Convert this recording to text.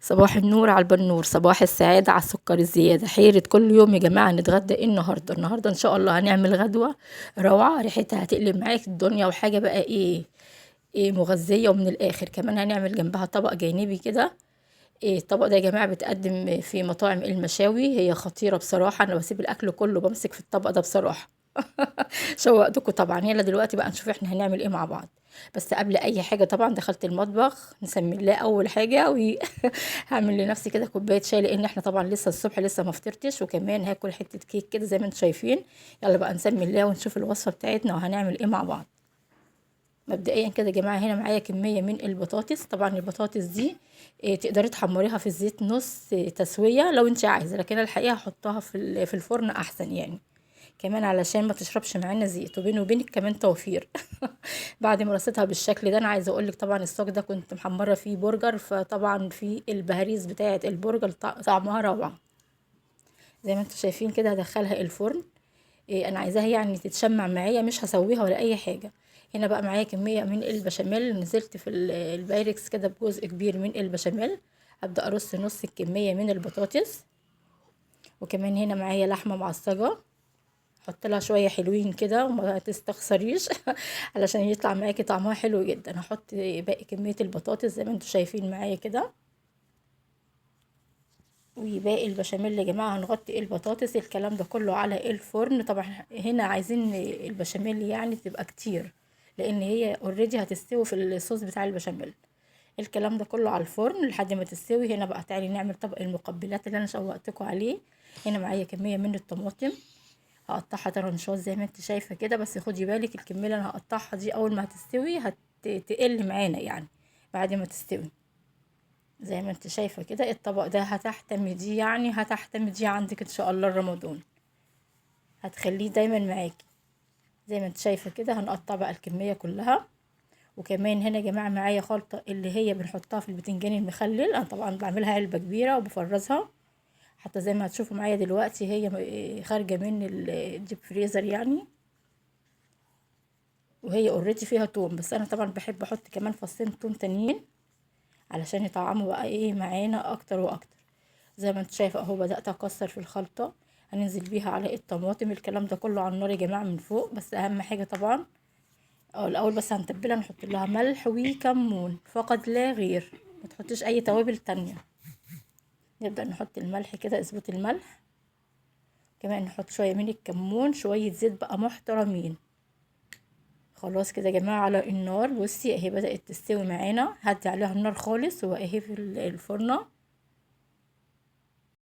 صباح النور على البنور، صباح السعادة على السكر الزيادة، حيرة كل يوم يا جماعة. نتغدى ايه النهاردة؟ ان شاء الله هنعمل غدوة روعة، ريحتها هتقلب معاك الدنيا، وحاجة بقى ايه مغذية، ومن الاخر كمان هنعمل جنبها طبق جانبي كده. إيه الطبق ده يا جماعة؟ بتقدم في مطاعم المشاوي، هي خطيرة بصراحة. انا بسيب الاكل كله بمسك في الطبق ده بصراحة. شوقتكم طبعا. يلا دلوقتي بقى نشوف احنا هنعمل ايه مع بعض. بس قبل اي حاجه طبعا دخلت المطبخ نسمي الله اول حاجه هعمل لنفسي كده كوبايه شاي، لان احنا طبعا لسه الصبح لسه ما فطرتش، وكمان هاكل حته كيك كده زي ما انتم شايفين. يلا بقى نسمي الله ونشوف الوصفه بتاعتنا وهنعمل ايه مع بعض. مبدئيا كده يا جماعه، هنا معايا كميه من البطاطس. طبعا البطاطس دي تقدري تحمريها في الزيت نص تسويه لو انت عايزه، لكن أنا الحقيقه هحطها في الفرن احسن يعني، كمان علشان ما تشربش معانا زيت، وبيني وبينك كمان توفير. بعد ما رصيتها بالشكل ده، انا عايزه اقول لك طبعا الصاج ده كنت محمره فيه برجر، فطبعا في البهاريز بتاعه البرجر طعمها روعه. زي ما انتم شايفين كده هدخلها الفرن. انا عايزاها يعني تتشمع معايا، مش هسويها ولا اي حاجه. هنا بقى معايا كميه من البشاميل، نزلت في البايركس كده بجزء كبير من البشاميل. هبدا ارص نص الكميه من البطاطس، وكمان هنا معايا لحمه معصجه. حط لها شويه حلوين كده وما تستخسريش علشان يطلع معاكي طعمها حلو جدا. هحط باقي كميه البطاطس زي ما انتم شايفين معايا كده، وباقي البشاميل يا جماعه هنغطي البطاطس. الكلام ده كله على الفرن. طبعا هنا عايزين البشاميل يعني تبقى كتير، لان هي اوريدي هتستوي في الصوص بتاع البشاميل. الكلام ده كله على الفرن لحد ما تستوي. هنا بقى تعالي نعمل طبق المقبلات اللي انا شوقتكم عليه. هنا معايا كميه من الطماطم، هقطعها طرنشات زي ما انت شايفه كده، بس خدي بالك الكميه اللي انا هقطعها دي اول ما هتستوي هتقل معانا يعني بعد ما تستوي. زي ما انت شايفه كده الطبق ده هتحتمديه، يعني هتحتمديه عندك ان شاء الله رمضان، هتخليه دايما معاكي. زي ما انت شايفه كده هنقطع بقى الكميه كلها. وكمان هنا يا جماعه معايا خلطه اللي هي بنحطها في البتنجان المخلل. انا طبعا بعملها علبه كبيره وبفرزها، حتى زي ما هتشوفوا معايا دلوقتي هي خارجه من الديب فريزر يعني، وهي اوريدي فيها توم، بس انا طبعا بحب احط كمان فصين توم تانيين علشان يطعموا بقى ايه معانا اكتر واكتر. زي ما انت شايفه اهو بدات اكسر في الخلطه. هننزل بيها على الطماطم. الكلام ده كله على النار يا جماعه من فوق، بس اهم حاجه طبعا الاول بس هنتبلها، نحط لها ملح وكمون فقط لا غير، ما تحطيش اي توابل تانية. نبدا نحط الملح كده، اظبط الملح، كمان نحط شويه من الكمون، شويه زيت بقى محترمين. خلاص كده يا جماعه على النار. بصي اهي بدات تستوي معانا، هدي عليها النار خالص واهي في الفرنه.